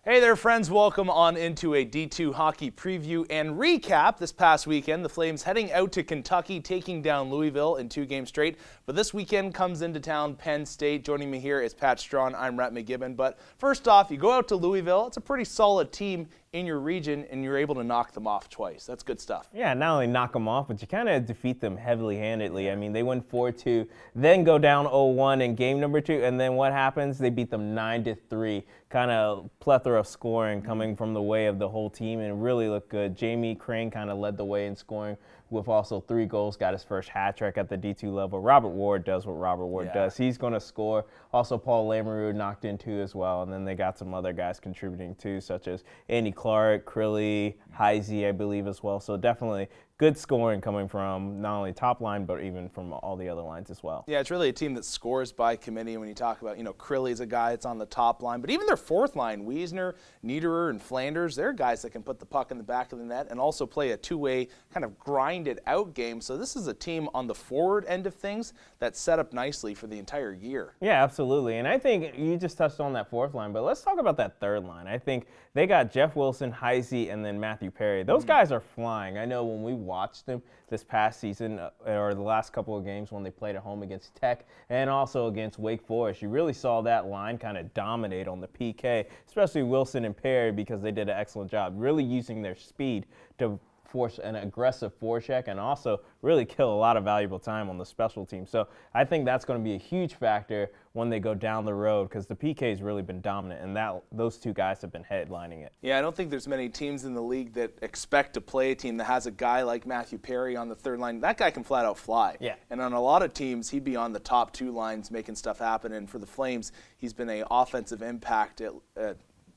Hey there, friends. Welcome on into a D2 hockey preview and recap. This past weekend, the Flames heading out to Kentucky, taking down Louisville in 2 games straight. But this weekend comes into town Penn State. Joining me here is Pat Strawn. I'm Rett McGibbon. But first off, you go out to Louisville. It's a pretty solid team in your region, and you're able to knock them off twice. That's good stuff. Yeah, not only knock them off, but you kind of defeat them heavily-handedly. I mean, they win 4-2, then go down 0-1 in game number 2, and then what happens? They beat them 9-3. Kind of plethora of scoring coming from the way of the whole team, and it really looked good. Jamie Crane kind of led the way in scoring with also 3 goals, got his first hat trick at the D2 level. Robert Ward does what Robert Ward does. He's going to score. Also, Paul Lamoureux knocked in 2 as well, and then they got some other guys contributing too, such as Andy Clark, Crilly, Heisey, I believe, as well. So definitely good scoring coming from not only top line, but even from all the other lines as well. Yeah, it's really a team that scores by committee. When you talk about, Crilly's a guy that's on the top line, but even their fourth line, Wiesner, Niederer, and Flanders, they're guys that can put the puck in the back of the net and also play a two-way kind of grinded out game. So this is a team on the forward end of things that's set up nicely for the entire year. Yeah, absolutely. And I think you just touched on that fourth line, but let's talk about that third line. I think they got Jeff Wilson, Heisey, and then Matthew Perry. Those guys are flying. I know when we watched them this past season or the last couple of games when they played at home against Tech and also against Wake Forest, you really saw that line kind of dominate on the PK, especially Wilson and Perry, because they did an excellent job really using their speed to force an aggressive forecheck and also really kill a lot of valuable time on the special team. So I think that's going to be a huge factor when they go down the road, because the PK has really been dominant, and those 2 guys have been headlining it. Yeah, I don't think there's many teams in the league that expect to play a team that has a guy like Matthew Perry on the third line. That guy can flat out fly. Yeah. And on a lot of teams, he'd be on the top 2 lines making stuff happen. And for the Flames, he's been an offensive impact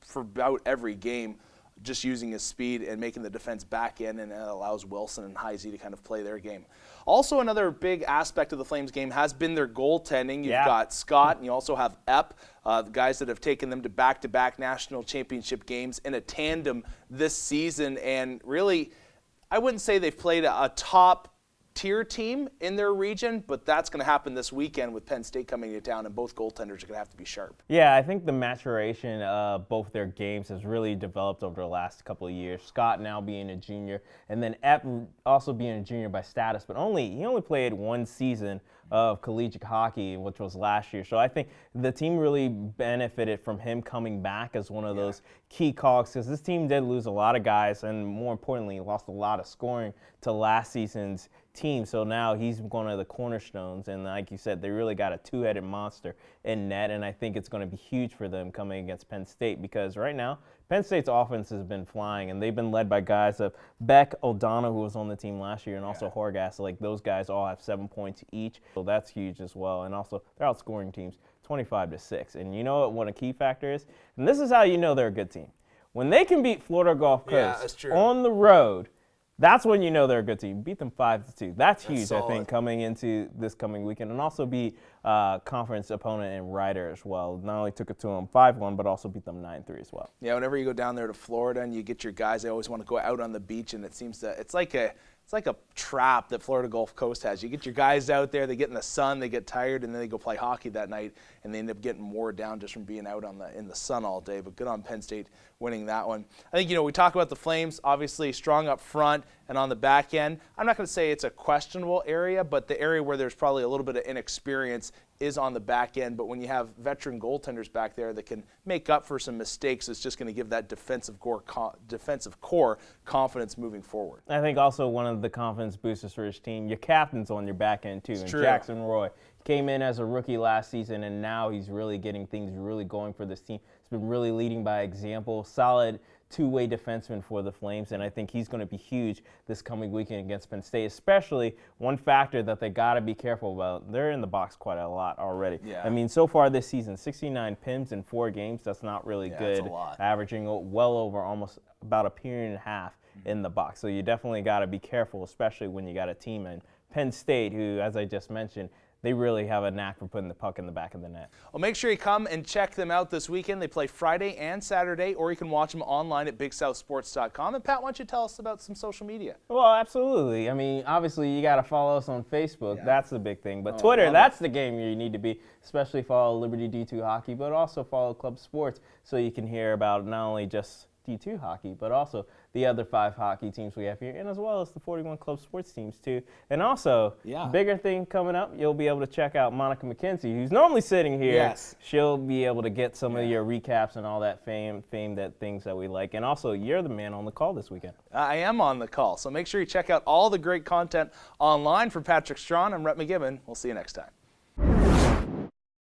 for about every game, just using his speed and making the defense back in, and it allows Wilson and Heisey to kind of play their game. Also, another big aspect of the Flames game has been their goaltending. You've got Scott, and you also have Epp, the guys that have taken them to back-to-back national championship games in a tandem this season. And really, I wouldn't say they've played a top-tier team in their region, but that's going to happen this weekend with Penn State coming to town, and both goaltenders are going to have to be sharp. Yeah, I think the maturation of both their games has really developed over the last couple of years. Scott now being a junior, and then Epp also being a junior by status, but he only played 1 season of collegiate hockey, which was last year. So I think the team really benefited from him coming back as one of those key cogs, because this team did lose a lot of guys, and more importantly, lost a lot of scoring to last season's team. So now he's one of the cornerstones, and like you said, they really got a 2-headed monster in net, and I think it's going to be huge for them coming against Penn State, because right now Penn State's offense has been flying, and they've been led by guys of Beck, O'Donnell, who was on the team last year, and also Horgas. Like, those guys all have 7 points each, so that's huge as well. And also, they're outscoring teams 25-6. And you know what a key factor is? And this is how you know they're a good team. When they can beat Florida Gulf Coast on the road, that's when you know they're a good team. Beat them 5-2. That's huge, solid. I think, coming into this coming weekend. And also beat conference opponent in Ryder as well. Not only took it to them 5-1, but also beat them 9-3 as well. Yeah, whenever you go down there to Florida and you get your guys, they always want to go out on the beach, and it's like a trap that Florida Gulf Coast has. You get your guys out there, they get in the sun, they get tired, and then they go play hockey that night, and they end up getting wore down just from being out in the sun all day. But good on Penn State winning that one. I think, we talk about the Flames, obviously strong up front and on the back end. I'm not going to say it's a questionable area, but the area where there's probably a little bit of inexperience is on the back end. But when you have veteran goaltenders back there that can make up for some mistakes, it's just going to give that defensive core confidence moving forward. I think also one of the confidence boosters for his team, your captain's on your back end too. And Jackson Roy came in as a rookie last season, and now he's really getting things really going for this team. He's been really leading by example, solid 2-way defenseman for the Flames, and I think he's going to be huge this coming weekend against Penn State, especially one factor that they got to be careful about. They're in the box quite a lot already. Yeah. I mean, so far this season, 69 PIMs in 4 games. That's not really good. That's a lot. Averaging well over almost about a period and a half in the box. So you definitely got to be careful, especially when you got a team in Penn State who, as I just mentioned, they really have a knack for putting the puck in the back of the net. Well, make sure you come and check them out this weekend. They play Friday and Saturday, or you can watch them online at BigSouthSports.com. And Pat, why don't you tell us about some social media? Well, absolutely. I mean, obviously, you got to follow us on Facebook. Yeah. That's the big thing. But Twitter, love that's the game you need to be, especially follow Liberty D2 Hockey, but also follow Club Sports so you can hear about not only just D2 hockey, but also the other 5 hockey teams we have here, and as well as the 41 Club Sports teams too. And also, bigger thing coming up, you'll be able to check out Monica McKenzie, who's normally sitting here. Yes. She'll be able to get some of your recaps and all that fame that things that we like. And also, you're the man on the call this weekend. I am on the call, so make sure you check out all the great content online. For Patrick Strawn, I'm Rett McGibbon. We'll see you next time.